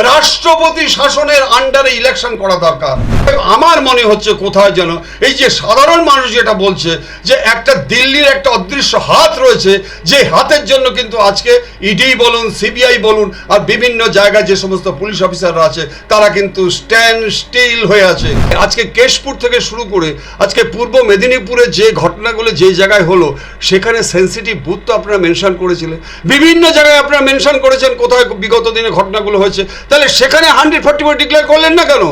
রাষ্ট্রপতি শাসনের আন্ডারে ইলেকশন করা দরকার। আমার মনে হচ্ছে কোথায় যেন এই যে সাধারণ মানুষ যেটা বলছে যে একটা দিল্লির একটা অদৃশ্য হাত রয়েছে, যে হাতের জন্য কিন্তু আজকে ইডি বলুন, সিবিআই বলুন, আর বিভিন্ন জায়গায় যে সমস্ত পুলিশ অফিসাররা আছে তারা কিন্তু স্ট্যান্ড স্টিল হয়ে আছে। আজকে কেশপুর থেকে শুরু করে আজকে পূর্ব মেদিনীপুরে যে ঘটনাগুলো যে জায়গায় হলো, সেখানে সেন্সিটিভ বুথ তো আপনারা মেনশন করেছিলেন, বিভিন্ন জায়গায় আপনারা মেনশন করেছেন কোথায় বিগত দিনে ঘটনাগুলো হয়েছে, তাহলে সেখানে 144 ডিক্লেয়ার করলেন না কেন?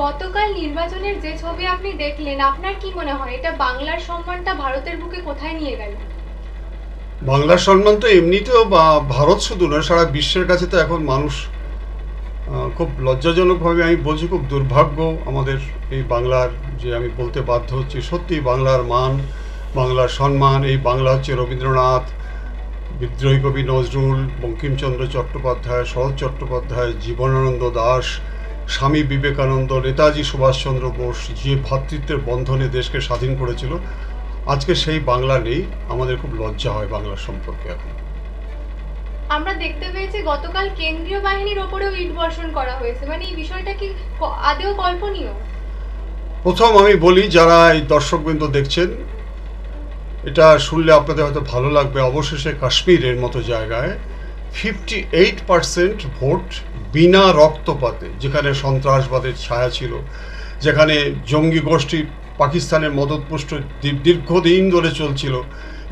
গতকাল নির্বাচনের যে ছবি আপনি দেখলেন, আপনার কি মনে হয় এটা বাংলার সম্মানটা ভারতের বুকে কোথায় নিয়ে গেল? বাংলার সম্মান তো এমনিতেও ভারত শুধু নয়, সারা বিশ্বের কাছে তো এখন মানুষ খুব লজ্জাজনকভাবে আমি বলছি, খুব দুর্ভাগ্য আমাদের এই বাংলার, যে আমি বলতে বাধ্য হচ্ছি, সত্যি বাংলার মান, বাংলার সম্মান, এই বাংলা হচ্ছে রবীন্দ্রনাথ, বিদ্রোহী কবি নজরুল, বঙ্কিমচন্দ্র চট্টোপাধ্যায়, শরৎ চট্টোপাধ্যায়, জীবনানন্দ দাশ, স্বামী বিবেকানন্দ, নেতাজি সুভাষচন্দ্র বোস, যে ভ্রাতৃত্বের বন্ধনে দেশকে স্বাধীন করেছিল, আজকে সেই বাংলা নেই। আমাদের খুব লজ্জা হয় বাংলার সম্পর্কে এখন। আমরা দেখতে পেয়েছি গতকাল কেন্দ্রীয় বাহিনীর ওপরেও ইট বর্ষণ করা হয়েছে, মানে এই বিষয়টা কি আদৌ কল্পনীয়? প্রথম আমি বলি, যারা এই দর্শকবৃন্দ দেখছেন, এটা শুনলে আপনাদের হয়তো ভালো লাগবে, অবশেষে কাশ্মীরের মতো জায়গায় 58% ভোট বিনা রক্তপাতে, যেখানে সন্ত্রাসবাদের ছায়া ছিল, যেখানে জঙ্গি গোষ্ঠী পাকিস্তানের মদতপুষ্ট দীর্ঘদিন ধরে চলছিল,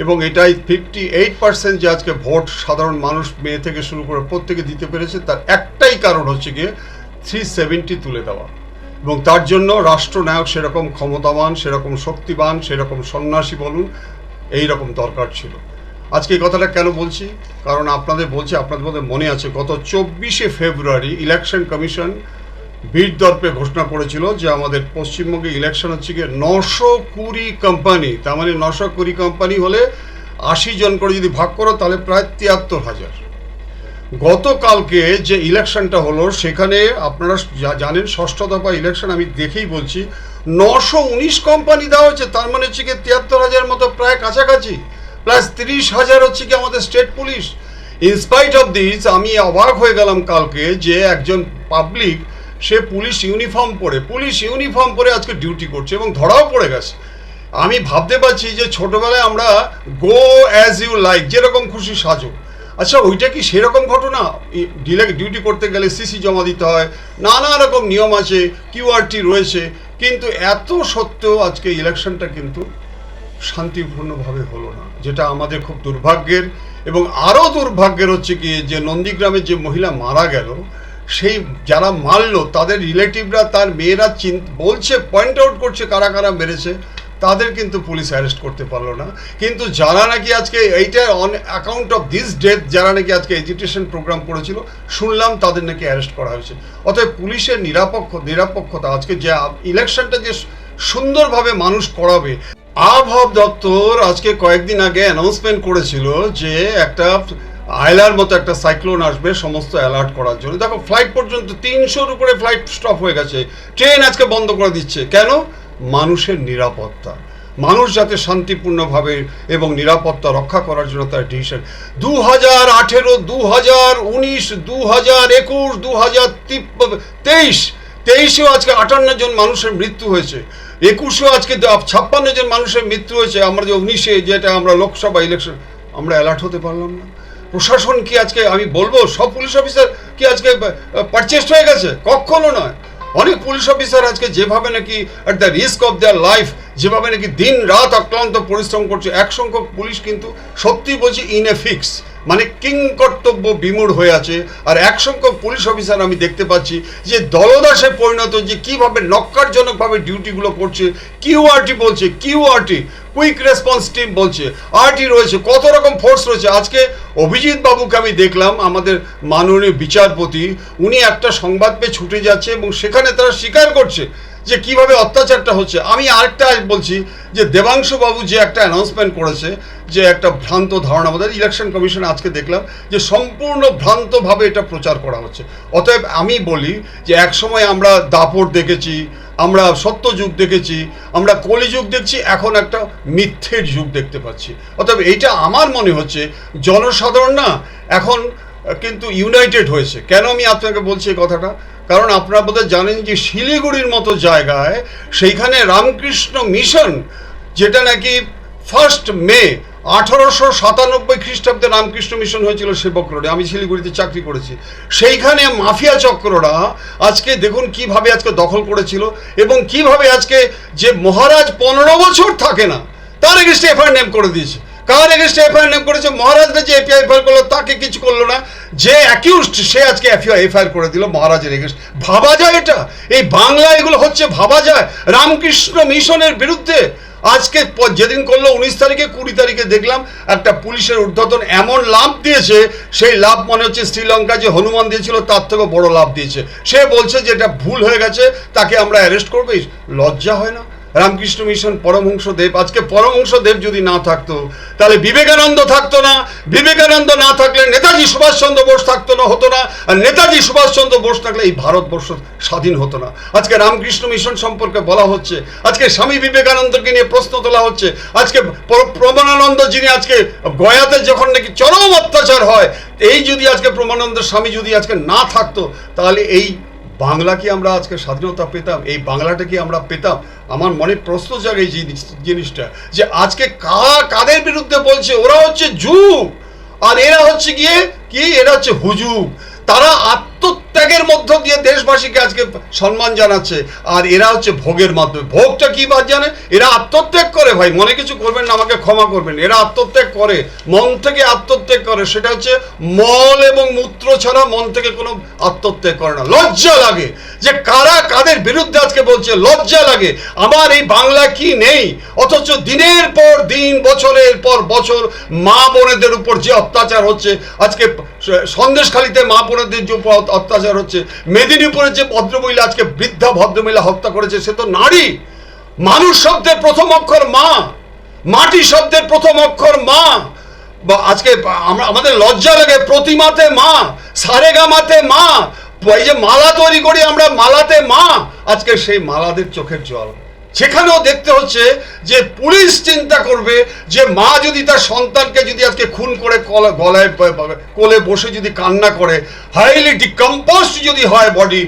এবং এটাই 58% যে আজকে ভোট সাধারণ মানুষ, মেয়ে থেকে শুরু করে প্রত্যেকে দিতে পেরেছে, তার একটাই কারণ হচ্ছে গিয়ে 370 তুলে দেওয়া। এবং তার জন্য রাষ্ট্রনায়ক সেরকম ক্ষমতাবান, সেরকম শক্তিবান, সেরকম সন্ন্যাসী বলুন, এই রকম দরকার ছিল। আজকে এই কথাটা কেন বলছি? কারণ আপনাদের বলছি, আপনাদের মধ্যে মনে আছে গত 24শে ফেব্রুয়ারি ইলেকশন কমিশন বীর দর্পে ঘোষণা করেছিল যে আমাদের পশ্চিমবঙ্গে ইলেকশন হচ্ছে গিয়ে 920 কোম্পানি, তার মানে 920 কোম্পানি হলে 80 জন করে যদি ভাগ করো তাহলে প্রায় 73,000। গতকালকে যে ইলেকশনটা হলো সেখানে আপনারা জানেন, ষষ্ঠ দফা ইলেকশন, আমি দেখেই বলছি 919 কোম্পানি দেওয়া হয়েছে, তার মানে হচ্ছে কি 73,000 মতো প্রায় কাছাকাছি, প্লাস 30,000 হচ্ছে কি আমাদের state police. Inspite of this আমি অবাক হয়ে গেলাম কালকে যে একজন পাবলিক, সে পুলিশ ইউনিফর্ম পরে আজকে ডিউটি করছে এবং ধরাও পড়ে গেছে। আমি ভাবতে পারছি যে ছোটবেলায় আমরা গো অ্যাজ ইউ লাইক, যেরকম খুশি সাজো, আচ্ছা ওইটা কি সেরকম ঘটনা? ডিউটি করতে গেলে সিসি জমা দিতে হয়, নানা রকম নিয়ম আছে, কিউআরটি রয়েছে, কিন্তু এত সত্ত্বেও আজকে ইলেকশনটা কিন্তু শান্তিপূর্ণভাবে হলো না, যেটা আমাদের খুব দুর্ভাগ্যের। এবং আরও দুর্ভাগ্যের হচ্ছে কি যে নন্দীগ্রামের যে মহিলা মারা গেল, সেই যারা মারলো তাদের রিলেটিভরা, তার মেয়েরা বলছে, পয়েন্ট আউট করছে কারা কারা মেরেছে, তাদের কিন্তু পুলিশ অ্যারেস্ট করতে পারলো না। কিন্তু যারা নাকি আজকে এইটা on account of this death, যারা নাকি আজকে এডুকেশন প্রোগ্রাম করেছিল, শুনলাম তাদের নাকি অ্যারেস্ট করা হয়েছে। অতএব পুলিশের নিরাপত্তা আজকে যে ইলেকশনটা যে সুন্দরভাবে মানুষ করাবে, আবহাওয়া দপ্তর আজকে কয়েকদিন আগে অ্যানাউন্সমেন্ট করেছিল যে একটা আয়লার মতো একটা সাইক্লোন আসবে সমস্ত অ্যালার্ট করার জন্য। দেখো ফ্লাইট পর্যন্ত 300-র উপরে ফ্লাইট স্টপ হয়ে গেছে, ট্রেন আজকে বন্ধ করে দিচ্ছে। কেন? মানুষের নিরাপত্তা, মানুষ যাতে শান্তিপূর্ণভাবে এবং নিরাপত্তা রক্ষা করার জন্য তার ডিসিশন। 2018, 2019, 2021, 2023-তেও আজকে 58 জন মানুষের মৃত্যু হয়েছে, 21-এও আজকে 56 জন মানুষের মৃত্যু হয়েছে। আমরা যে 19-এ যেটা আমরা লোকসভা ইলেকশন, আমরা অ্যালার্ট হতে পারলাম না। প্রশাসন কি আজকে, আমি বলবো সব পুলিশ অফিসার কি আজকে পারচেস্ট হয়ে গেছে? কখনো নয়। অনেক পুলিশ অফিসার আজকে যেভাবে নাকি at the risk of their life, যেভাবে নাকি দিন রাত অক্লান্ত পরিশ্রম করছে, এক সংখ্যক পুলিশ কিন্তু সত্যি বলছি ইনএফিক্স, মানে কিং কর্তব্য বিমূঢ় হয়ে আছে। আর এক সংখ্যক পুলিশ অফিসার আমি দেখতে পাচ্ছি যে দলদাসে পরিণত, যে কীভাবে নক্কারজনকভাবে ডিউটিগুলো করছে। কিউআরটি বলছে, কিউআরটি কুইক রেসপন্স টিম বলছে, আরটি রয়েছে, কত রকম ফোর্স রয়েছে। আজকে অভিজিৎ বাবুকে আমি দেখলাম, আমাদের মাননীয় বিচারপতি, উনি একটা সংবাদ পেয়ে ছুটে যাচ্ছে এবং সেখানে তারা স্বীকার করছে যে কিভাবে অত্যাচারটা হচ্ছে। আমি আরেকটা বলছি যে দেবাংশু বাবু যে একটা অ্যানাউন্সমেন্ট করেছে, যে একটা ভ্রান্ত ধারণা, আমাদের ইলেকশন কমিশন আজকে দেখলাম যে সম্পূর্ণ ভ্রান্তভাবে এটা প্রচার করা হচ্ছে। অতএব আমি বলি যে একসময় আমরা দাপট দেখেছি, আমরা সত্যযুগ দেখেছি, আমরা কলিযুগ দেখছি, এখন একটা মিথ্যের যুগ দেখতে পাচ্ছি। অতএব এইটা আমার মনে হচ্ছে জনসাধারণ না এখন কিন্তু ইউনাইটেড হয়েছে। কেন আমি আপনাকে বলছি এই কথাটা? কারণ আপনারা বোধহয় জানেন যে শিলিগুড়ির মতো জায়গায় সেইখানে রামকৃষ্ণ মিশন, যেটা নাকি 1 মে 1897 খ্রিস্টাব্দে রামকৃষ্ণ মিশন হয়েছিল সেবক রোডে, আমি শিলিগুড়িতে চাকরি করেছি, সেইখানে মাফিয়া চক্ররা আজকে দেখুন কিভাবে আজকে দখল করেছিল, এবং কিভাবে আজকে যে মহারাজ 15 বছর থাকে না তার এগেস্টে এফআইআর নেম করে দিয়েছে। কার এগেস্টে এফআইআর নেম করেছে? মহারাজরা যে এফআইআর করলো তাকে কিছু করলো না, যে অ্যাকিউজড সে আজকে এফআইআর করে দিল মহারাজের এগেস্ট। ভাবা যায় এটা? এই বাংলা এগুলো হচ্ছে, ভাবা যায়? রামকৃষ্ণ মিশনের বিরুদ্ধে আজকে যেদিন করলো 19 তারিখে 20 তারিখে দেখলাম একটা পুলিশের ঊর্ধ্বতন এমন লাভ দিয়েছে, সেই লাভ মনে হচ্ছে শ্রীলঙ্কা যে হনুমান দিয়েছিল তার থেকেও বড় লাভ দিয়েছে। সে বলছে যে এটা ভুল হয়ে গেছে, তাকে আমরা অ্যারেস্ট করবো। লজ্জা হয় না? রামকৃষ্ণ মিশন পরমহংসদেব, আজকে পরমহংসদেব যদি না থাকতো তাহলে বিবেকানন্দ থাকতো না, বিবেকানন্দ না থাকলে নেতাজি সুভাষচন্দ্র বোস থাকতো না, হতো না, আর নেতাজি সুভাষচন্দ্র বোস থাকলে এই ভারতবর্ষ স্বাধীন হতো না। আজকে রামকৃষ্ণ মিশন সম্পর্কে বলা হচ্ছে, আজকে স্বামী বিবেকানন্দকে নিয়ে প্রশ্ন তোলা হচ্ছে, আজকে প্রমানানন্দ যিনি আজকে গয়াতে যখন নাকি চরম অত্যাচার হয়, এই যদি আজকে প্রমানানন্দের স্বামী যদি আজকে না থাকতো তাহলে এই বাংলা কি আমরা আজকে স্বাধীনতা পেতাম? এই বাংলাটা কি আমরা পেতাম? আমার মনে প্রশ্ন জাগে এই জিনিসটা, যে আজকে কাদের বিরুদ্ধে বলছে? ওরা হচ্ছে যুগ, আর এরা হচ্ছে গিয়ে কি, এরা হচ্ছে হুজুগ। তারা আত্মত্যাগের মধ্য দিয়ে দেশবাসীকে আজকে সম্মান জানাচ্ছে, আর এরা হচ্ছে ভোগের মাধ্যমে। ভোগটা কি বাদ জানে? এরা আত্মত্যাগ করে, ভাই মনে কিছু করবেন না, আমাকে ক্ষমা করবেন, এরা আত্মত্যাগ করে, মন থেকে আত্মত্যাগ করে। সেটা হচ্ছে মল এবং মূত্র ছাড়া মন থেকে কোনো আত্মত্যাগ করে না। লজ্জা লাগে যে কারা কাদের বিরুদ্ধে আজকে বলছে, লজ্জা লাগে। আমার এই বাংলা কি নেই, অথচ দিনের পর দিন, বছরের পর বছর মা বোনেদের উপর যে অত্যাচার হচ্ছে, আজকে সন্দেশখালীতে মা বোনেদের যে অত্যাচার হচ্ছে, মেদিনীপুরে যে ভদ্রমহিলা আজকে বৃদ্ধা ভদ্রমহিলা হত্যা করেছে, সে তো নারী। মানুষ শব্দের প্রথম অক্ষর মা, মাটি শব্দের প্রথম অক্ষর মা। বা আজকে আমাদের লজ্জা লাগে, প্রতিমাতে মা, সারেগামাতে মা, এই যে মালা তৈরি করি আমরা, মালাতে মা, আজকে সেই মালাদের চোখের জল। সেখানেও দেখতে হচ্ছে যে পুলিশ চিন্তা করবে যে মা যদি তার সন্তানকে যদি আজকে খুন করে গলায় কোলে বসে যদি কান্না করে, হাইলি ডিকম্পোজড যদি হয় বডি,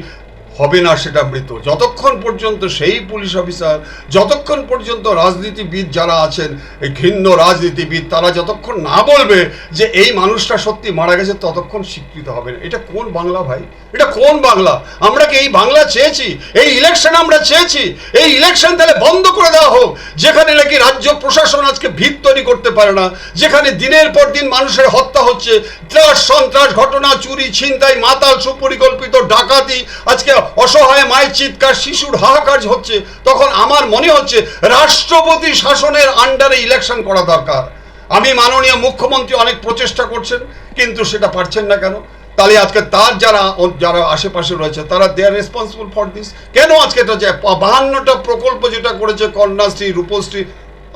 হবে না সেটা মৃত। যতক্ষণ পর্যন্ত সেই পুলিশ অফিসার, যতক্ষণ পর্যন্ত রাজনীতিবিদ যারা আছেন, এই ঘৃণ্য রাজনীতিবিদ, তারা যতক্ষণ না বলবে যে এই মানুষটা সত্যি মারা গেছে, ততক্ষণ স্বীকৃত হবে না। এটা কোন বাংলা ভাই? এটা কোন বাংলা? আমরা কি এই বাংলা চেয়েছি? এই ইলেকশন আমরা চেয়েছি? এই ইলেকশন তাহলে বন্ধ করে দেওয়া হোক, যেখানে নাকি রাজ্য প্রশাসন আজকে ভিত তৈরি করতে পারে না, যেখানে দিনের পর দিন মানুষের হত্যা হচ্ছে, ত্রাস সন্ত্রাস ঘটনা, চুরি ছিনতাই, মাতাল সুপরিকল্পিত ডাকাতি, আজকে অসহায় মায়ের চিৎকার, শিশুর হাহাকার হচ্ছে, তখন আমার মনে হচ্ছে রাষ্ট্রপতি শাসনের আন্ডারে ইলেকশন করা দরকার। আমি মাননীয় মুখ্যমন্ত্রী অনেক প্রচেষ্টা করছেন, কিন্তু সেটা পারছেন না কেন? তাহলে আজকে তার যারা আশেপাশে রয়েছে তারা দে আর রেসপন্সিবল ফর দিস। কেন আজকে এটা যে 52টা প্রকল্প যেটা করেছে কন্যাশ্রী, রূপশ্রী,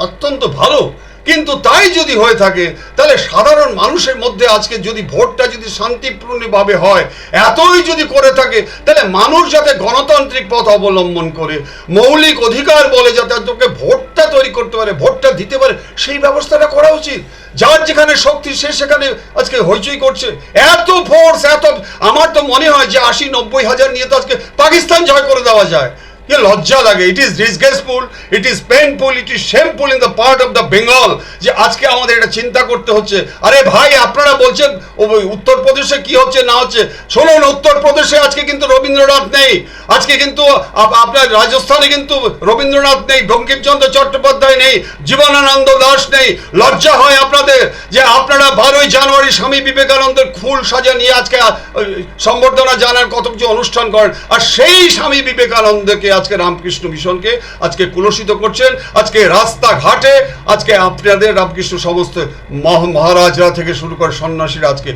অত্যন্ত ভালো, কিন্তু তাই যদি হয়ে থাকে তাহলে সাধারণ মানুষের মধ্যে আজকে যদি ভোটটা যদি শান্তিপূর্ণভাবে হয়, এতই যদি করে থাকে, তাহলে মানুষ যাতে গণতান্ত্রিক পথ অবলম্বন করে মৌলিক অধিকার বলে যাতে তোকে ভোটটা তৈরি করতে পারে, ভোটটা দিতে পারে, সেই ব্যবস্থাটা করা উচিত। যার যেখানে শক্তি সে সেখানে আজকে হইচই করছে। এত ফোর্স, আমার তো মনে হয় যে 80-90 হাজার নিয়ে তো আজকে পাকিস্তান জয় করে দেওয়া যায়। লজ্জা লাগে। It is disgraceful, it is painful, it is shameful in the part of the Bengal, যে আজকে আমাদের এটা চিন্তা করতে হচ্ছে। আরে ভাই, আপনারা বলছেন উত্তরপ্রদেশে কি হচ্ছে না হচ্ছে, শুনুন, উত্তরপ্রদেশে আজকে কিন্তু রবীন্দ্রনাথ নেই, আজকে কিন্তু আপনার রাজস্থানে কিন্তু রবীন্দ্রনাথ নেই, বঙ্কিমচন্দ্র চট্টোপাধ্যায় নেই, জীবনানন্দ দাশ নেই। লজ্জা হয় আপনাদের যে আপনারা 12ই জানুয়ারি স্বামী বিবেকানন্দের ফুল সাজা নিয়ে আজকে সম্বর্ধনা জানার কত কিছু অনুষ্ঠান করেন, আর সেই স্বামী বিবেকানন্দকে আজকে রামকৃষ্ণ মিশনকে আজকে কুলসিত করছেন। আজকে রাস্তাঘাটে আজকে আপনাদের রামকৃষ্ণ সমস্ত মহারাজরা থেকে শুরু করে সন্ন্যাসীরা আজকে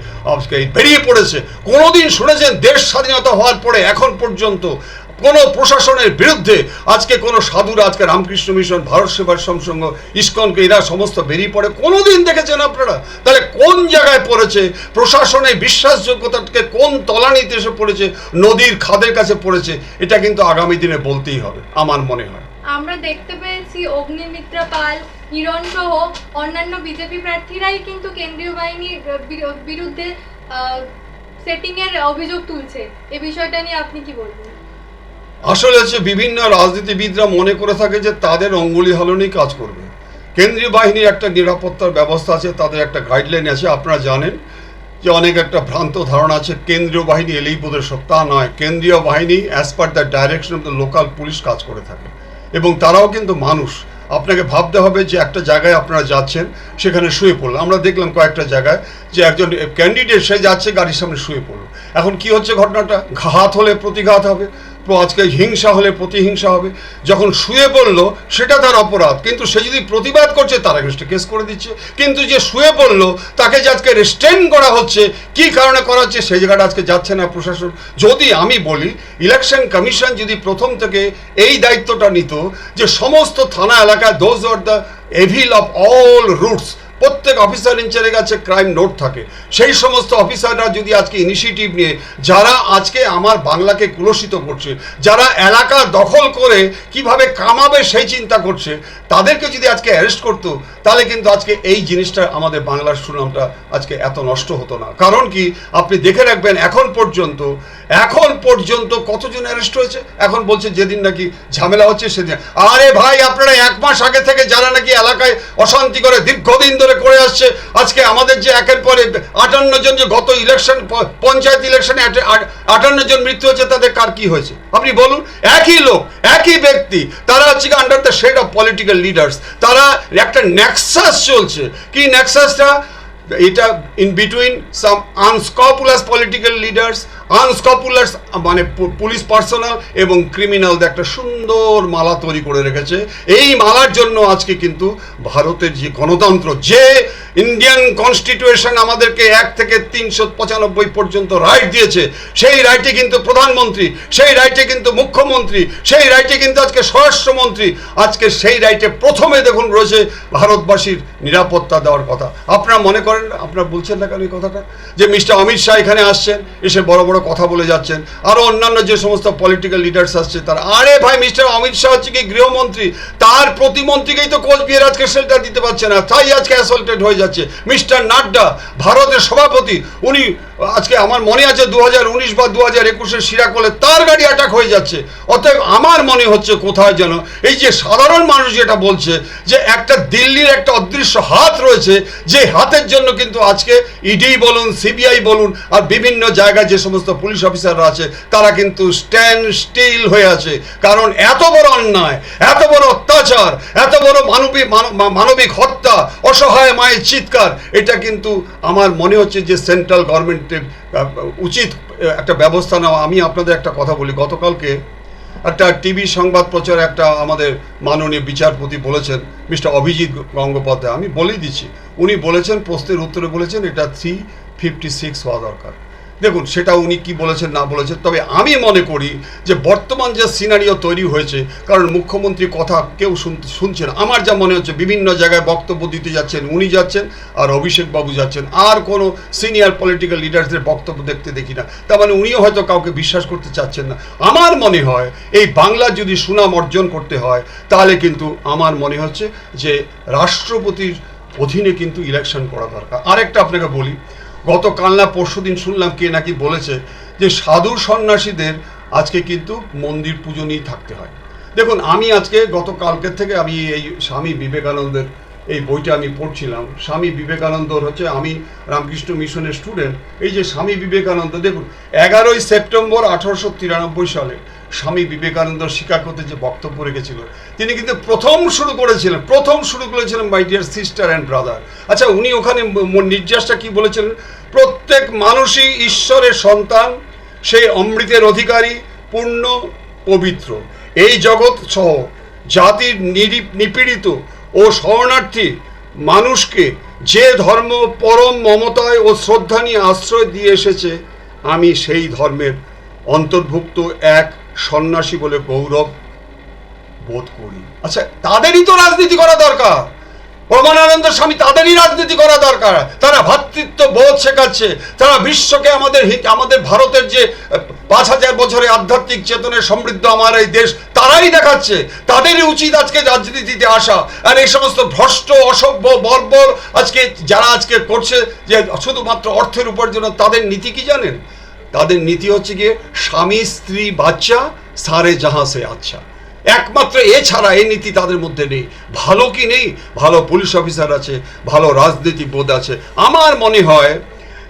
বেরিয়ে পড়েছে। কোনোদিন শুনেছেন দেশ স্বাধীনতা হওয়ার পরে এখন পর্যন্ত কোনো প্রশাসনের বিরুদ্ধে আজকে কোনো সাধুরা, আজকে রামকৃষ্ণ মিশন, ভারত সেবাশ্রম সংঘ, ইসকনকে এরা সমস্ত বেরিয়ে পড়ে কোনোদিন দেখেছেন আপনারা? তাহলে কোন জায়গায় পড়েছে? প্রশাসনের বিশ্বাসযোগ্যতাকে কোন তলানিতে এসে পড়েছে? নদীর খাদের কাছে পড়েছে। এটা কিন্তু আগামী দিনে বলতেই হবে আমার মনে হয়। আমরা দেখতে পেয়েছি অগ্নিমিত্রা পাল, হিরণ সহ অন্যান্য বিজেপি প্রার্থীরাই কিন্তু কেন্দ্রীয় বাহিনীর বিরুদ্ধে সেটিং এর অভিযোগ তুলছে। এই বিষয়টা নিয়ে আপনি কি বলবেন? আসলে হচ্ছে বিভিন্ন রাজনীতিবিদরা মনে করে থাকে যে তাদের অঙ্গুলি হলনেই কাজ করবে। কেন্দ্রীয় বাহিনীর একটা নিরাপত্তার ব্যবস্থা আছে, তাদের একটা গাইডলাইন আছে। আপনারা জানেন যে অনেক একটা ভ্রান্ত ধারণা আছে কেন্দ্রীয় বাহিনী এলেই বোধহয় সব, তা নয়। কেন্দ্রীয় বাহিনী as per the direction of the local police কাজ করে থাকে, এবং তারাও কিন্তু মানুষ। আপনাকে ভাবতে হবে যে একটা জায়গায় আপনারা যাচ্ছেন, সেখানে শুয়ে পড়লো। আমরা দেখলাম কয়েকটা জায়গায় যে একজন ক্যান্ডিডেট সে যাচ্ছে, গাড়ির সামনে শুয়ে পড়লো। এখন কি হচ্ছে ঘটনাটা? ঘাত হলে প্রতিঘাত হবে, আজকে হিংসা হলে প্রতিহিংসা হবে। যখন শুয়ে পড়লো সেটা তার অপরাধ, কিন্তু সে যদি প্রতিবাদ করছে তার এগেনস্টে কেস করে দিচ্ছে। কিন্তু যে শুয়ে পড়লো তাকে যে আজকে রেস্ট্রেন করা হচ্ছে, কি কারণে করা হচ্ছে সেই জায়গাটা আজকে যাচ্ছে না প্রশাসন। যদি আমি বলি ইলেকশন কমিশন যদি প্রথম থেকে এই দায়িত্বটা নিত যে সমস্ত থানা এলাকায় those are the evil of all roots, প্রত্যেক অফিসার ইনচার্জের কাছে ক্রাইম নোট থাকে, সেই সমস্ত অফিসাররা যদি আজকে ইনিশিয়েটিভ নিয়ে যারা আজকে আমার বাংলাকে কুলসিত করছে, যারা এলাকা দখল করে কিভাবে কামাবে সেই চিন্তা করছে, তাদেরকে যদি আজকে অ্যারেস্ট করতো, তাহলে কিন্তু আজকে এই জিনিসটা আমাদের বাংলার সুনামটা আজকে এত নষ্ট হতো না। কারণ কি, আপনি দেখে রাখবেন এখন পর্যন্ত কতজন অ্যারেস্ট হয়েছে। এখন বলছে যেদিন নাকি ঝামেলা হচ্ছে সেদিন। আরে ভাই, আপনারা 1 মাস আগে থেকে যারা নাকি এলাকায় অশান্তি করে দীর্ঘদিন ধরে করে আসছে, আজকে আমাদের যে একের পরে 58 জন যে গত ইলেকশন পঞ্চায়েত ইলেকশনে 58 জন মৃত্যু হয়েছে, তাদের কার কি হয়েছে আপনি বলুন? একই লোক, একই ব্যক্তি, তারা হচ্ছে under the shade of political leaders. তারা একটা নেক্সাস চলছে। কি নেক্সাসটা? এটা in between some unscrupulous political leaders, unscrupulous মানে পুলিশ পার্সোনাল এবং ক্রিমিনালদের একটা সুন্দর মালা তৈরি করে রেখেছে। এই মালার জন্য আজকে কিন্তু ভারতের যে গণতন্ত্র, যে ইন্ডিয়ান কনস্টিটিউশন আমাদেরকে 1 থেকে 395 পর্যন্ত রাইট দিয়েছে, সেই রাইটে কিন্তু প্রধানমন্ত্রী, সেই রাইটে কিন্তু মুখ্যমন্ত্রী, সেই রাইটে কিন্তু আজকে স্বরাষ্ট্রমন্ত্রী, আজকে সেই রাইটে প্রথমে দেখুন রয়েছে ভারতবাসীর নিরাপত্তা দেওয়ার কথা। আপনারা মনে করেন, আপনারা বলছেন না কেন এই কথাটা, যে মিস্টার অমিত শাহ এখানে আসছেন, এসে বড় বড় কথা বলে যাচ্ছেন, আরও অন্যান্য যে সমস্ত পলিটিক্যাল লিডার্স আসছে তারা, আরে ভাই, মিস্টার অমিত শাহ হচ্ছে কি গৃহমন্ত্রী, তার প্রতিমন্ত্রীকেই তো কোচবিহার আজকে শেল্টার দিতে পারছে না, তাই আজকে অ্যাসল্টেড হয়ে যাচ্ছে। মিস্টার নাড্ডা, ভারতের সভাপতি, উনি আজকে আমার মনে আছে 2019 বা 2021 সিরাকলে তার গাড়ি অ্যাটাক হয়ে যাচ্ছে। অতএব আমার মনে হচ্ছে কোথায় যেন এই যে সাধারণ মানুষ যেটা বলছে যে একটা দিল্লির একটা অদৃশ্য হাত রয়েছে, যে হাতের জন্য কিন্তু আজকে ইডি বলুন, সিবিআই বলুন, আর বিভিন্ন জায়গায় যে সমস্ত পুলিশ অফিসাররা আছে তারা কিন্তু স্ট্যান্ড স্টিল হয়ে আছে। কারণ এত বড় অন্যায়, এত বড় অত্যাচার, এত বড় মানবিক হত্যা, অসহায় মায়ের চিৎকার, এটা কিন্তু আমার মনে হচ্ছে যে সেন্ট্রাল গভর্নমেন্টের উচিত একটা ব্যবস্থা নেওয়া। আমি আপনাদের একটা কথা বলি, গতকালকে একটা টিভি সংবাদ প্রচার একটা আমাদের মাননীয় বিচারপতি বলেছেন, মিস্টার অভিজিৎ গঙ্গোপাধ্যায়, আমি বলেই দিচ্ছি, উনি বলেছেন, প্রশ্নের উত্তরে বলেছেন এটা 356 হওয়া দরকার। দেখুন সেটা উনি কি বলেছেন না বলেছেন, তবে আমি মনে করি যে বর্তমান যে সিনারিও তৈরি হয়েছে, কারণ মুখ্যমন্ত্রীর কথা কেউ শুনছে না। আমার যা মনে হচ্ছে বিভিন্ন জায়গায় বক্তব্য দিতে যাচ্ছেন, উনি যাচ্ছেন আর অভিষেক বাবু যাচ্ছেন, আর কোনো সিনিয়র পলিটিক্যাল লিডার্সদের বক্তব্য দেখতে দেখি না। তার মানে উনিও হয়তো কাউকে বিশ্বাস করতে চাচ্ছেন না। আমার মনে হয় এই বাংলা যদি সুনাম অর্জন করতে হয়, তাহলে কিন্তু আমার মনে হচ্ছে যে রাষ্ট্রপতির অধীনে কিন্তু ইলেকশন করা দরকার। আরেকটা আপনাকে বলি, গতকাল না পরশুদিন শুনলাম কে নাকি বলেছে যে সাধু সন্ন্যাসীদের আজকে কিন্তু মন্দির পুজো নিয়ে থাকতে হয়। দেখুন, আমি আজকে গতকালকের থেকে আমি এই স্বামী বিবেকানন্দের এই বইটা আমি পড়ছিলাম। স্বামী বিবেকানন্দর হচ্ছে, আমি রামকৃষ্ণ মিশনের স্টুডেন্ট। এই যে স্বামী বিবেকানন্দ, দেখুন 11ই সেপ্টেম্বর 1893 সালে স্বামী বিবেকানন্দ শিকাগোতে যে বক্তব্য রেখেছিল, তিনি কিন্তু প্রথম শুরু করেছিলেন my dear sister and brother. আচ্ছা, উনি ওখানে নির্যাসটা কি বলেছিলেন? প্রত্যেক মানুষই ঈশ্বরের সন্তান, সেই অমৃতের অধিকারী, পূর্ণ, পবিত্র। এই জগৎ সহ জাতির নিপীড়িত ও শরণার্থী মানুষকে যে ধর্ম পরম মমতায় ও শ্রদ্ধা নিয়ে আশ্রয় দিয়ে এসেছে, আমি সেই ধর্মের অন্তর্ভুক্ত এক সন্ন্যাসী বলে গৌরব বোধ করি। আচ্ছা, তাদেরই তো রাজনীতি করা দরকার, পরমানন্দ স্বামী, তাদেরই রাজনীতি করা দরকার। তারা ভ্রাতৃত্ব বোধ শেখাচ্ছে, তারা বিশ্বকে আমাদের ভারতের যে 5000 বছরে আধ্যাত্মিক চেতনে সমৃদ্ধ আমার এই দেশ, তারাই দেখাচ্ছে। তাদেরই উচিত আজকে রাজনীতিতে আসা। আর এই সমস্ত ভ্রষ্ট, অসভ্য, বর্বর আজকে যারা আজকে করছে যে শুধুমাত্র অর্থের উপার্জন, তাদের নীতি কি জানেন? তাদের নীতি হচ্ছে গিয়ে স্বামী, স্ত্রী, বাচ্চা, সারে জাহাঁ সে আচ্ছা। একমাত্র এছাড়া এই নীতি তাদের মধ্যে নেই। ভালো কি নেই? ভালো পুলিশ অফিসার আছে, ভালো রাজনীতিবোধ আছে। আমার মনে হয়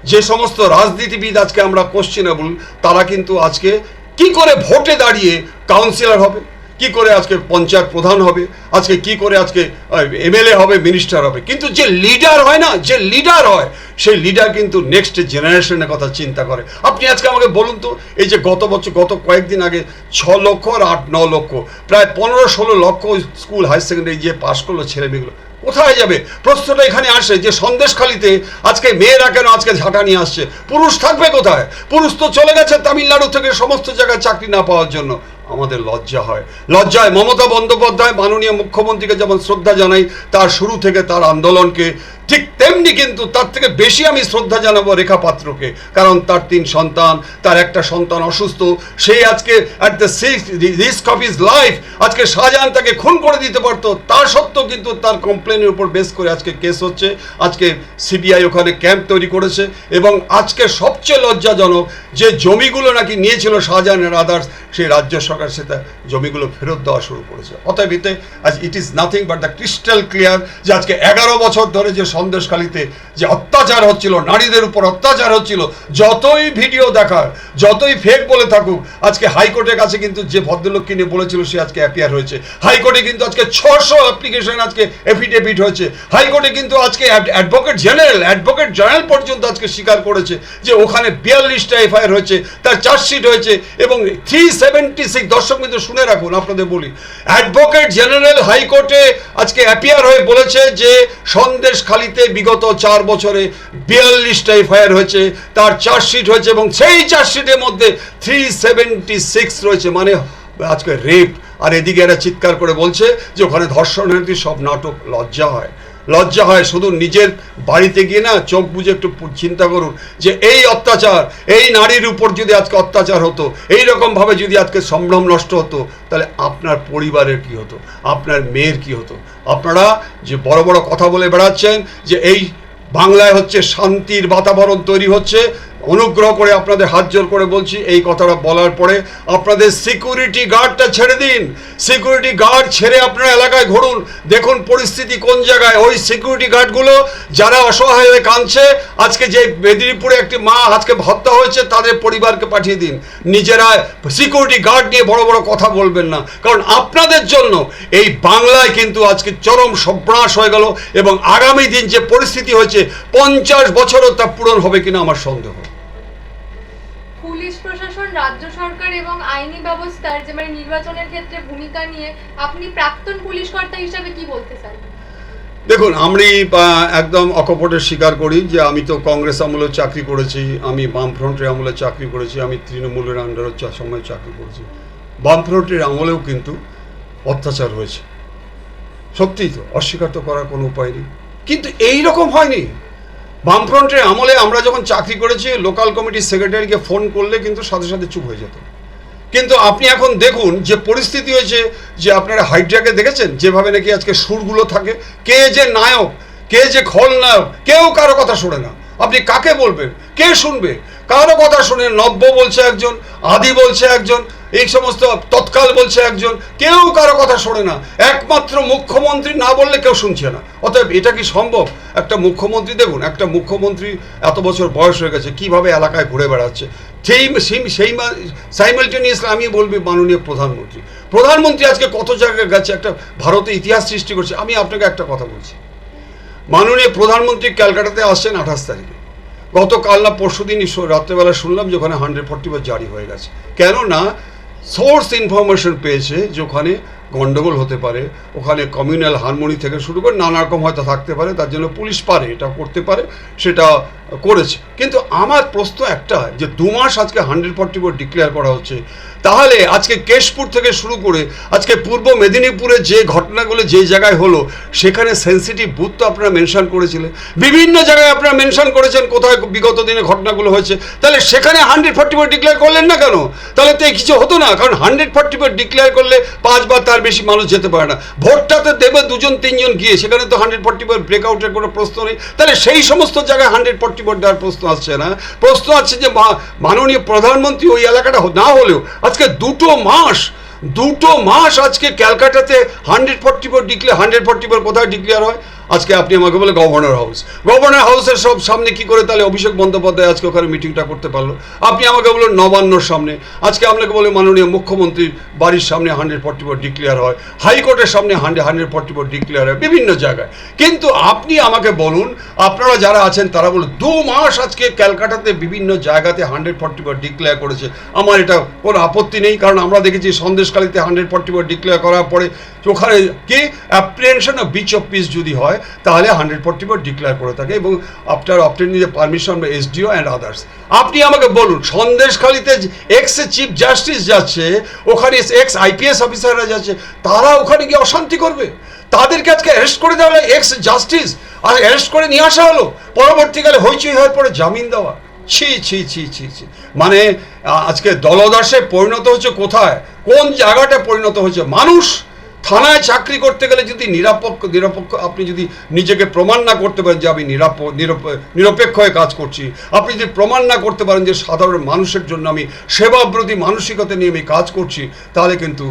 যে সমস্ত রাজনীতিবিদ আজকে আমরা কোশ্চেনেবল, তারা কিন্তু আজকে কি করে ভোটে দাঁড়িয়ে কাউন্সিলর হবে, কি করে আজকে পঞ্চায়েত প্রধান হবে, আজকে কি করে আজকে এমএলএ হবে, মিনিস্টার হবে। কিন্তু যে লিডার হয় না, যে লিডার হয়, সেই লিডার কিন্তু নেক্সট জেনারেশনের কথা চিন্তা করে। আপনি আজকে আমাকে বলুন তো, এই যে গত কয়েকদিন আগে 6 লক্ষ আর 8-9 লক্ষ, প্রায় 15-16 লক্ষ স্কুল হাই সেকেন্ডারি যে পাশ করলো ছেলেমেয়েগুলো, কোথায় যাবে? প্রশ্নটা এখানে আসে যে সন্দেশখালিতে আজকে মেয়েরা কেন আজকে ঝাঁটা নিয়ে আসছে? পুরুষ থাকবে কোথায়? পুরুষ তো চলে গেছে তামিলনাড়ু থেকে সমস্ত জায়গায় চাকরি না পাওয়ার জন্য। আমাদের লজ্জা হয়। লজ্জায় মমতা বন্দ্যোপাধ্যায় মাননীয় মুখ্যমন্ত্রীকে যেমন শ্রদ্ধা জানাই তার শুরু থেকে তার আন্দোলনকে, ঠিক তেমনি কিন্তু তার থেকে বেশি আমি শ্রদ্ধা জানাবো রেখা পাত্রকে। কারণ তার 3 সন্তান, তার একটা সন্তান অসুস্থ, সেই আজকে at the risk of his life আজকে শাহজাহান তাকে খুন করে দিতে পারতো। তার সত্ত্বেও কিন্তু তার কমপ্লেনের উপর বেস করে আজকে কেস হচ্ছে। আজকে সিবিআই ওখানে ক্যাম্প তৈরি করেছে। এবং আজকে সবচেয়ে লজ্জাজনক যে জমিগুলো নাকি নিয়েছিল শাহজাহানের আদার্স, সেই রাজ্য সরকার সেটা জমিগুলো ফেরত দেওয়া শুরু করেছে। অতএব এতে আজ it is nothing but the crystal clear যে আজকে 11 বছর ধরে যে সন্দেশখালিতে যে অত্যাচার হচ্ছিল, নারীদের উপর অত্যাচার হচ্ছিল, যতই ভিডিও দেখার, যতই ফেক বলে থাকুক, আজকে হাইকোর্টের কাছে কিন্তু যে ভদ্রলোককে নিয়ে বলেছিল সে আজকে অ্যাপিয়ার হয়েছে। হাইকোর্টে কিন্তু আজকে 600 অ্যাপ্লিকেশন আজকে এফিডেভিট হয়েছে। হাইকোর্টে কিন্তু আজকে অ্যাডভোকেট জেনারেল পর্যন্ত আজকে স্বীকার করেছে যে ওখানে 42টা এফআইআর হয়েছে, তার চার্জশিট হয়েছে এবং 376, দর্শক কিন্তু শুনে রাখুন, আপনাদের বলি, অ্যাডভোকেট জেনারেল হাইকোর্টে আজকে অ্যাপিয়ার হয়ে বলেছে যে সন্দেশখালিতে বিগত 4 বছরে 42টা এফআইআর হয়েছে, তার চার্জশিট হয়েছে এবং সেই চার্জশিটের মধ্যে 376 রয়েছে, মানে আজকে রেপ। আর এদিকে এরা চিৎকার করে বলছে যে ওখানে ধর্ষণ হয়েছে, সব নাটক। লজ্জা হয়, লজ্জা হয়। শুধু নিজের বাড়িতে গিয়ে না চোখ বুঝে একটু চিন্তা করুন যে এই অত্যাচার, এই নারীর উপর যদি আজকে অত্যাচার হতো, এই রকমভাবে যদি আজকে সম্ভ্রম নষ্ট হতো, তাহলে আপনার পরিবারের কি হতো, আপনার মেয়ের কি হতো? আপনারা যে বড় বড় কথা বলে বেড়াচ্ছেন যে এই বাংলায় হচ্ছে শান্তির বাতাবরণ তৈরি হচ্ছে, অনুগ্রহ করে আপনাদের হাত জোর করে বলছি, এই কথাটা বলার পরে আপনাদের সিকিউরিটি গার্ডটা ছেড়ে দিন। সিকিউরিটি গার্ড ছেড়ে আপনারা এলাকায় ঘুরুন, দেখুন পরিস্থিতি কোন জায়গায়। ওই সিকিউরিটি গার্ডগুলো যারা অসহায় হয়ে কাঁদছে, আজকে যে মেদিনীপুরে একটি মা আজকে হত্যা হয়েছে, তাদের পরিবারকে পাঠিয়ে দিন। নিজেরা সিকিউরিটি গার্ড নিয়ে বড় বড় কথা বলবেন না, কারণ আপনাদের জন্য এই বাংলায় কিন্তু আজকে চরম সর্বনাশ হয়ে গেল এবং আগামী দিন যে পরিস্থিতি হয়েছে 50 বছরও তা পূরণ হবে কিনা আমার সন্দেহ। পুলিশ প্রশাসন, রাজ্য সরকার এবং আইনি ব্যবস্থার যে নির্বাচনের ক্ষেত্রে ভূমিকা নিয়ে আপনি প্রাক্তন পুলিশ কর্তা হিসাবে কি বলতে চান? দেখুন, আমি একদম অকপটে স্বীকার করি যে আমি তো কংগ্রেস আমলে চাকরি করেছি, আমি বামফ্রন্টের আমলে চাকরি করেছি, আমি তৃণমূলের আন্ডারে সময় চাকরি করেছি। বামফ্রন্টের আমলেও কিন্তু অত্যাচার হয়েছে, সত্যিই তো, অস্বীকার তো করার কোনো উপায় নেই। কিন্তু এই রকম হয়নি। বামফ্রন্টের আমলে আমরা যখন চাকরি করেছি, লোকাল কমিটির সেক্রেটারিকে ফোন করলে কিন্তু সাথে সাথে চুপ হয়ে যেত। কিন্তু আপনি এখন দেখুন যে পরিস্থিতি হয়েছে, যে আপনারা হাইড্রাকে দেখেছেন যেভাবে নাকি আজকে সুরগুলো থাকে, কে যে নায়ক, কে যে খলনায়ক, কেউ কারো কথা শোনে না। আপনি কাকে বলবেন, কে শুনবে? কারো কথা শুনে নব্য বলছে একজন, আদি বলছে একজন, এই সমস্ত তৎকাল বলছে একজন, কেউ কারো কথা শোনে না। একমাত্র মুখ্যমন্ত্রী না বললে কেউ শুনছে না। অতএব এটা কি সম্ভব? একটা মুখ্যমন্ত্রী, দেখুন একটা মুখ্যমন্ত্রী এত বছর বয়স হয়ে গেছে, কিভাবে এলাকায় ঘুরে বেড়াচ্ছে। সেই সাইমালটেনিয়াসলি আমি বলবি মাননীয় প্রধানমন্ত্রী আজকে কত জায়গায় গেছে, একটা ভারতে ইতিহাস সৃষ্টি করছে। আমি আপনাকে একটা কথা বলছি, মাননীয় প্রধানমন্ত্রী ক্যালকাটাতে আসছেন 28 তারিখে। গতকাল না পরশুদিনই রাত্রেবেলা শুনলাম যে ওখানে 140 জারি হয়ে গেছে। কেননা সোর্স ইনফরমেশন পেয়েছে যে ওখানে গণ্ডগোল হতে পারে, ওখানে কমিউনাল হারমোনি থেকে শুরু করে নানা রকম হয়তো থাকতে পারে, তার জন্য পুলিশ পারে, এটা করতে পারে, সেটা করেছে। কিন্তু আমার প্রশ্ন একটা, যে 2 মাস আজকে 144 ডিক্লেয়ার করা হচ্ছে, তাহলে আজকে কেশপুর থেকে শুরু করে আজকে পূর্ব মেদিনীপুরে যে ঘটনাগুলো যে জায়গায় হলো, সেখানে সেন্সিটিভ বুথ তো আপনারা মেনশন করেছিলেন, বিভিন্ন জায়গায় আপনারা মেনশন করেছেন কোথায় বিগত দিনে ঘটনাগুলো হয়েছে, তাহলে সেখানে 144 ডিক্লেয়ার করলেন না কেন? তাহলে তো কিছু হতো না, কারণ 144 ডিক্লেয়ার করলে 5 বা তার বেশি মানুষ যেতে পারে না, ভোটটাতে দেবে 2-3 জন গিয়ে, সেখানে তো 144 ব্রেকআউটের কোনো প্রশ্ন নেই। তাহলে সেই সমস্ত জায়গায় 144 দেওয়ার প্রশ্ন আসছে না। প্রশ্ন আসছে যে মাননীয় প্রধানমন্ত্রী ওই এলাকাটা না হলেও আজকে 2 মাস আজকে ক্যালকাটাতে 144 ডিক্লেয়ার, 144 কোথায় ডিক্লেয়ার হয়? আজকে আপনি আমাকে বলে গভর্নর হাউসের সব সামনে কি করে তাহলে অভিষেক বন্দ্যোপাধ্যায় আজকে ওখানে মিটিংটা করতে পারলো? আপনি আমাকে বললেন নবান্নর সামনে, আজকে আপনাকে বলে মাননীয় মুখ্যমন্ত্রীর বাড়ির সামনে 144 ডিক্লেয়ার হয়, হাইকোর্টের সামনে 144 ডিক্লেয়ার হয়, বিভিন্ন জায়গায়। কিন্তু আপনি আমাকে বলুন, আপনারা যারা আছেন তারা বলুন, 2 মাস আজকে ক্যালকাটাতে বিভিন্ন জায়গাতে 144 ডিক্লেয়ার করেছে, আমার এটা কোনো আপত্তি নেই, কারণ আমরা দেখেছি সন্দেশখালীতে 144 ডিক্লেয়ার করার পরে ওখানে কি apprehension of breach of peace যদি হয় তাহলে 144 ডিক্লেয়ার করে থাকে, এবং after obtaining the permission by SDO and others. আপনি আমাকে বলুন, সন্দেশখালীতে এক্স চিফ জাস্টিস যাচ্ছে, ওখানে এক্স আইপিএস অফিসাররা যাচ্ছে, তারা ওখানে গিয়ে অশান্তি করবে? তাদেরকে আজকে অ্যারেস্ট করে দেওয়া হলো, এক্স জাস্টিস আর অ্যারেস্ট করে নিয়ে আসা হলো, পরবর্তীকালে হইচই হওয়ার পরে জামিন দেওয়া। ছি ছি ছি ছি ছি, মানে আজকে দলদাসে পরিণত হচ্ছে কোথায়, কোন জায়গাটা পরিণত হচ্ছে? মানুষ থানায় চাকরি করতে গেলে যদি নিরপেক্ষ আপনি যদি নিজেকে প্রমাণ না করতে পারেন যে আমি নিরপেক্ষ হয়ে কাজ করছি, আপনি যদি প্রমাণ না করতে পারেন যে সাধারণ মানুষের জন্য আমি সেবাব্রতী মানসিকতা নিয়ে আমি কাজ করছি, তাহলে কিন্তু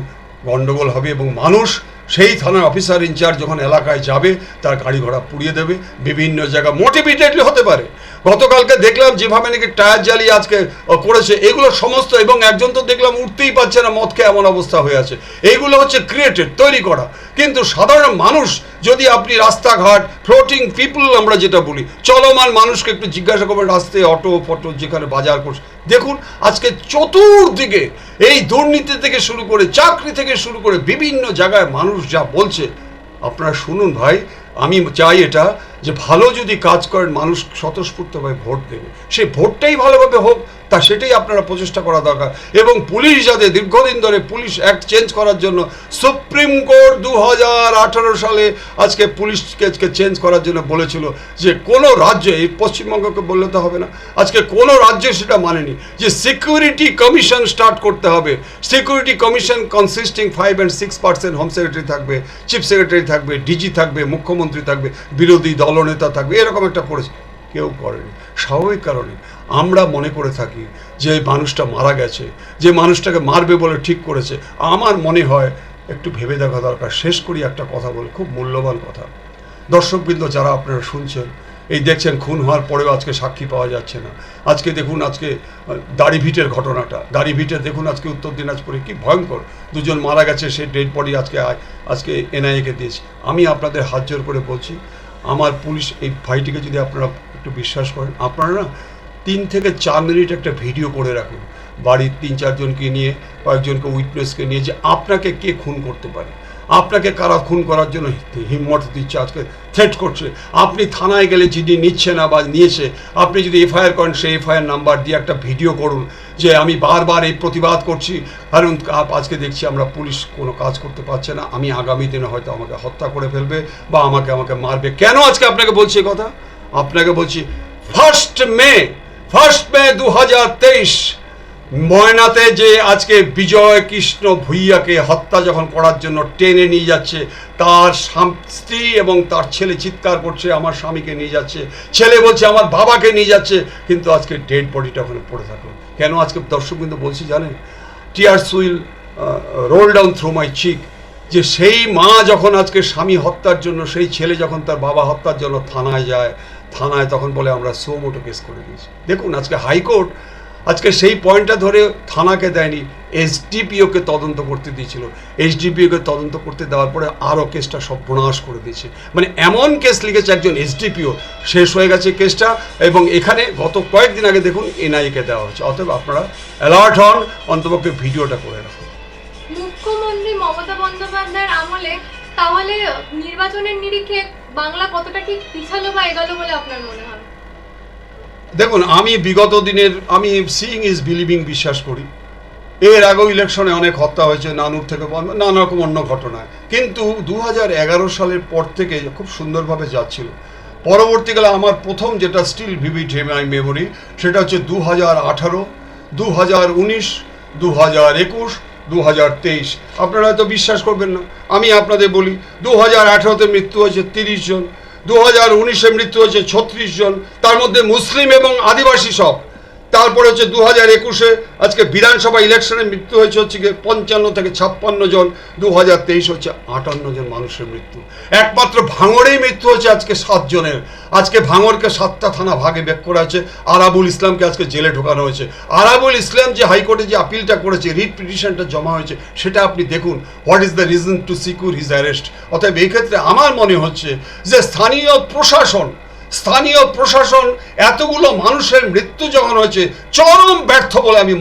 গণ্ডগোল হবে, এবং মানুষ সেই থানার অফিসার ইনচার্জ যখন এলাকায় যাবে তার গাড়ি ঘোড়া পুড়িয়ে দেবে, বিভিন্ন জায়গা মোটিভেটেডলি হতে পারে। গতকালকে দেখলাম যেভাবে নাকি টায়ার জ্বালিয়ে আজকে করেছে, এগুলো সমস্ত, এবং একজন তো দেখলাম উঠতেই পারছে না, মদ খেয়ে এমন অবস্থা হয়ে আছে, এইগুলো হচ্ছে ক্রিয়েটেড, তৈরি করা। কিন্তু সাধারণ মানুষ যদি আপনি রাস্তাঘাট ফ্লোটিং পিপল আমরা যেটা বলি, চলমান মানুষকে একটু জিজ্ঞাসা করবেন, রাস্তায় অটো ফটো যেখানে বাজার করছে, দেখুন আজকে চতুর্দিকে এই দুর্নীতি থেকে শুরু করে চাকরি থেকে শুরু করে বিভিন্ন জায়গায় মানুষ যা বলছে, আপনারা শুনুন ভাই। আমি চাই এটা যে ভালো যদি কাজ করেন মানুষ স্বতঃস্ফূর্তভাবে ভোট দেবে, সেই ভোটটাই ভালোভাবে হোক, তা সেটাই আপনারা প্রচেষ্টা করা দরকার। এবং পুলিশ যাতে দীর্ঘদিন ধরে পুলিশ অ্যাক্ট চেঞ্জ করার জন্য সুপ্রিম কোর্ট 2018 সালে আজকে পুলিশকে চেঞ্জ করার জন্য বলেছিল, যে কোনো রাজ্যে, এই পশ্চিমবঙ্গকে বললে তো হবে না, আজকে কোনো রাজ্যে সেটা মানেনি, যে সিকিউরিটি কমিশন স্টার্ট করতে হবে। Security commission consisting 5 and 6% home secretary থাকবে, চিফ সেক্রেটারি থাকবে, ডিজি থাকবে, মুখ্যমন্ত্রী থাকবে, বিরোধী দলনেতা থাকবে, এরকম একটা করেছে। কেউ করেনি। স্বাভাবিক কারণে আমরা মনে করে থাকি যে মানুষটা মারা গেছে, যে মানুষটাকে মারবে বলে ঠিক করেছে। আমার মনে হয় একটু ভেবে দেখা দরকার। শেষ করি একটা কথা বলে, খুব মূল্যবান কথা। দর্শকবৃন্দ যারা আপনারা শুনছেন, এই দেখছেন খুন হওয়ার পরেও আজকে সাক্ষী পাওয়া যাচ্ছে না। আজকে দেখুন, আজকে দাড়িভিটের ঘটনাটা, দাড়িভিটের দেখুন আজকে উত্তর দিনাজপুরে কি ভয়ঙ্কর, 2 জন মারা গেছে, সেই ডেড বডি আজকে এনআইএকে দিয়েছে। আমি আপনাদের হাত জোর করে বলছি, আমার পুলিশ এই ভাইটিকে যদি আপনারা একটু বিশ্বাস করেন, আপনারা না 3 থেকে 4 মিনিট একটা ভিডিও করে রাখুন, বাড়ির 3-4 জনকে নিয়ে, কয়েকজনকে উইটনেসকে নিয়ে, যে আপনাকে কে খুন করতে পারে, আপনাকে কারা খুন করার জন্য হিম্মত দিচ্ছে, আজকে থ্রেট করছে। আপনি থানায় গেলে যিনি নিচ্ছে না বা নিয়েছে, আপনি যদি এফআইআর করেন, সেই এফআইআর নাম্বার দিয়ে একটা ভিডিও করুন, যে আমি বারবার এই প্রতিবাদ করছি, কারণ আজকে দেখছি আমরা পুলিশ কোনো কাজ করতে পারছে না, আমি আগামী দিনে হয়তো আমাকে হত্যা করে ফেলবে বা আমাকে মারবে। কেন আজকে আপনাকে বলছি এই কথা? আপনাকে বলছি 1 মে 2023 ময়নাতে যে আজকে বিজয় কৃষ্ণ ভূঁইয়াকে হত্যা যখন করার জন্য টেনে নিয়ে যাচ্ছে, তার স্ত্রী এবং তার ছেলে চিৎকার করছে, আমার স্বামীকে নিয়ে যাচ্ছে, ছেলে বলছে আমার বাবাকে নিয়ে যাচ্ছে, কিন্তু আজকে ডেড বডিটা ওখানে পড়ে থাকলো। কেন আজকে দর্শক কিন্তু বলছি জানেন, tears will roll down through my cheek, যে সেই মা যখন আজকে স্বামী হত্যার জন্য, সেই ছেলে যখন তার বাবা হত্যার জন্য থানায় যায়, থানায় তখন বলে আমরা সুমোটো কেস করে দিয়েছি। দেখুন আজকে হাইকোর্ট আজকে সেই পয়েন্টটা ধরে থানাকে দেয়নি, এসডিপিওকে তদন্ত করতে দিয়েছিল, এসডিপিওকে তদন্ত করতে দেওয়ার পরে আরও কেসটা সর্বনাশ করে দিয়েছে। মানে এমন কেস লিখেছে একজন এসডিপিও, শেষ হয়ে গেছে কেসটা, এবং এখানে গত কয়েকদিন আগে দেখুন এনআইএকে দেওয়া হচ্ছে। অতএব আপনারা অ্যালার্ট হন, অন্তপক্ষে ভিডিওটা করে রাখুন। মুখ্যমন্ত্রী মমতা বন্দ্যোপাধ্যায়ের আমলে তাহলে নির্বাচনের নিরিখে বাংলা কতটা ঠিক পিছালো বা এগোলো বলে আপনার মনে হয়? দেখুন, আমি বিগত দিনের সিইং ইজ বিলিভিং বিশ্বাস করি। এর আগেও ইলেকশনে অনেক হত্যা হয়েছে, নানুর থেকে নানা রকম অন্য ঘটনায়, কিন্তু 2011 সালের পর থেকে খুব সুন্দরভাবে যাচ্ছিল। পরবর্তীকালে আমার প্রথম যেটা স্টিল ভিভিড মাই মেমোরি, সেটা হচ্ছে 2018, 2019, 2021, 2023। আপনারা হয়তো বিশ্বাস করবেন না, আমি আপনাদের বলি, 2018-তে মৃত্যু হয়েছে 30 জন, 2019-এ মৃত্যু হয়েছে 36 জন, তার মধ্যে মুসলিম এবং আদিবাসী সব। তারপরে হচ্ছে 2021-এ আজকে বিধানসভা ইলেকশনে মৃত্যু হয়েছে হচ্ছে গিয়ে 55 থেকে 56 জন, 2023 হচ্ছে 58 জন মানুষের মৃত্যু। একমাত্র ভাঙড়েই মৃত্যু হচ্ছে আজকে 7 জনের। আজকে ভাঙড়কে 7টা থানা ভাগে বেক করা হয়েছে। আরাবুল ইসলামকে আজকে জেলে ঢোকানো হয়েছে। আরাবুল ইসলাম যে হাইকোর্টে যে আপিলটা করেছে, রিট পিটিশনটা জমা হয়েছে, সেটা আপনি দেখুন, what is the reason to secure his arrest. অতএব এই ক্ষেত্রে আমার মনে হচ্ছে যে স্থানীয় প্রশাসন এতগুলো মানুষের মৃত্যু যখন হয়েছে, চরম ব্যর্থ বলে আমি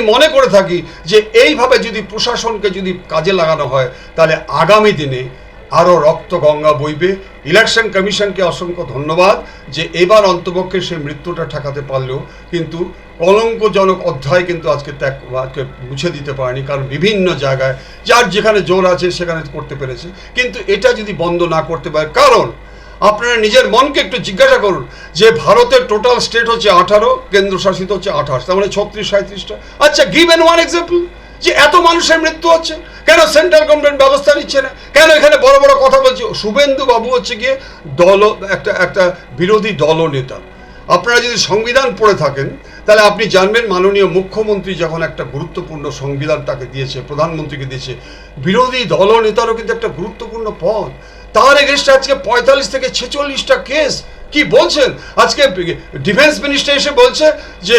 মনে করে থাকি যে এইভাবে যদি প্রশাসনকে যদি কাজে লাগানো হয়, তাহলে আগামী দিনে আরও রক্ত গঙ্গা বইবে। ইলেকশন কমিশনকে অসংখ্য ধন্যবাদ যে এবার অন্তপক্ষে সেই মৃত্যুটা ঠেকাতে পারলেও, কিন্তু কলঙ্কজনক অধ্যায় কিন্তু আজকে মুছে দিতে পারেনি, কারণ বিভিন্ন জায়গায় যার যেখানে জোর আছে সেখানে করতে পেরেছে। কিন্তু এটা যদি বন্ধ না করতে পারে, কারণ আপনারা নিজের মনকে একটু জিজ্ঞাসা করুন যে ভারতের টোটাল স্টেট হচ্ছে 18, কেন্দ্রশাসিত হচ্ছে 28, তার মানে 36-37টা। আচ্ছা, গিভ এন ওয়ান এক্সাম্পল যে এত মানুষের মৃত্যু হচ্ছে, কেন সেন্ট্রাল গভর্নমেন্ট ব্যবস্থা নিচ্ছে না? কেন এখানে বড় বড় কথা বলছে? শুভেন্দু বাবু হচ্ছে গিয়ে একটা বিরোধী দলনেতা। আপনারা যদি সংবিধান পড়ে থাকেন তাহলে আপনি জানবেন, মাননীয় মুখ্যমন্ত্রী যখন একটা গুরুত্বপূর্ণ সংবিধান তাকে দিয়েছে, প্রধানমন্ত্রীকে দিয়েছে, বিরোধী দলনেতারও কিন্তু একটা গুরুত্বপূর্ণ পদ। তার এগেনস্টে আজকে 45 থেকে 46টা কেস। কি বলছেন? আজকে ডিফেন্স মিনিস্টার এসে বলছে যে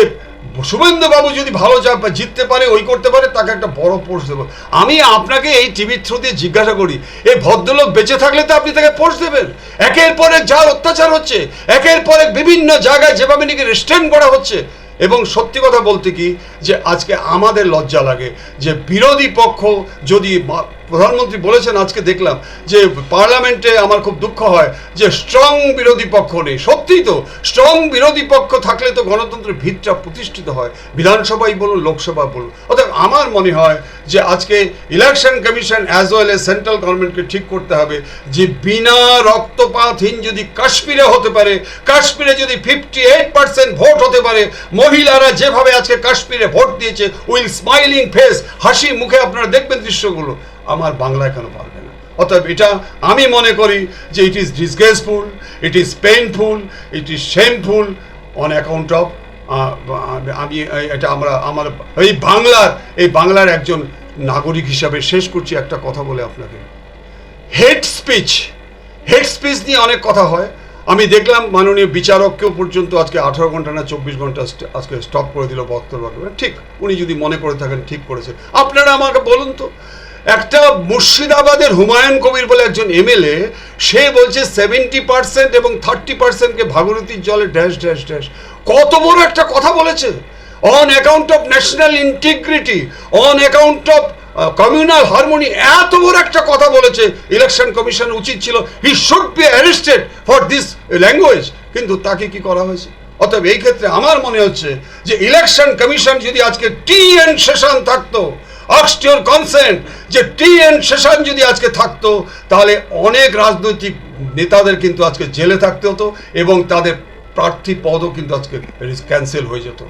শুভেন্দু বাবু যদি ভালো জিততে পারে, ওই করতে পারে, তাকে একটা বড় পোস্ট দেবো। আমি আপনাকে এই টিভির থ্রু দিয়ে জিজ্ঞাসা করি, এই ভদ্রলোক বেঁচে থাকলে তো আপনি তাকে পোস্ট দেবেন? একের পর এক যা অত্যাচার হচ্ছে, একের পর এক বিভিন্ন জায়গায় যেভাবে নাকি রেস্ট্রেন করা হচ্ছে, এবং সত্যি কথা বলতে কি যে আজকে আমাদের লজ্জা লাগে যে বিরোধী পক্ষ যদি, প্রধানমন্ত্রী বলেছেন আজকে দেখলাম যে পার্লামেন্টে, আমার খুব দুঃখ হয় যে স্ট্রং বিরোধী পক্ষ নেই। সত্যিই তো, স্ট্রং বিরোধী পক্ষ থাকলে তো গণতন্ত্রের ভিতটা প্রতিষ্ঠিত হয়, বিধানসভাই বলুন, লোকসভা বলুন। অর্থাৎ আমার মনে হয় যে আজকে election commission as well as central গভর্নমেন্টকে ঠিক করতে হবে যে বিনা রক্তপাতহীন যদি কাশ্মীরে হতে পারে, কাশ্মীরে যদি 58% ভোট হতে পারে, মহিলারা যেভাবে আজকে কাশ্মীরে ভোট দিয়েছে উইল স্মাইলিং ফেস, হাসি মুখে আপনারা দেখবেন দৃশ্যগুলো, আমার বাংলায় কেন পারবে না? অতএব এটা আমি মনে করি যে it is disgraceful, it is painful, it is shameful on account of আমি এটা আমার এই বাংলার একজন নাগরিক হিসাবে শেষ করছি একটা কথা বলে আপনাকে। হেট স্পিচ নিয়ে অনেক কথা হয়। আমি দেখলাম মাননীয় বিচারককেও পর্যন্ত আজকে 18 ঘন্টা না 24 ঘন্টা আজকে স্টপ করে দিল বক্তব্য। ঠিক, উনি যদি মনে করে থাকেন ঠিক করেছেন। আপনারা আমাকে বলুন তো, একটা মুর্শিদাবাদের হুমায়ুন কবির বলে একজন এমএলএ, সে বলছে 70% এবং 30%কে ভাগীরথীর জলে ড্যাশ ড্যাশ ড্যাশ। কত বড় একটা কথা বলেছে! On account of national integrity, on account of communal harmony, এত বড় একটা কথা বলেছে। ইলেকশন কমিশন উচিত ছিল, he should be arrested for this language, কিন্তু তাকে কি করা হয়েছে? অতএব এই ক্ষেত্রে আমার মনে হচ্ছে যে ইলেকশন কমিশন যদি আজকে টি.এন. সেশন থাকতো, আস্ক ইউর কনসেন্ট, যে টি.এন. সেশন যদি আজকে থাকতো, তাহলে অনেক রাজনৈতিক নেতাদের কিন্তু আজকে জেলে থাকতে হতো এবং তাদের প্রার্থী পদও কিন্তু আজকে ক্যান্সেল হয়ে যেত।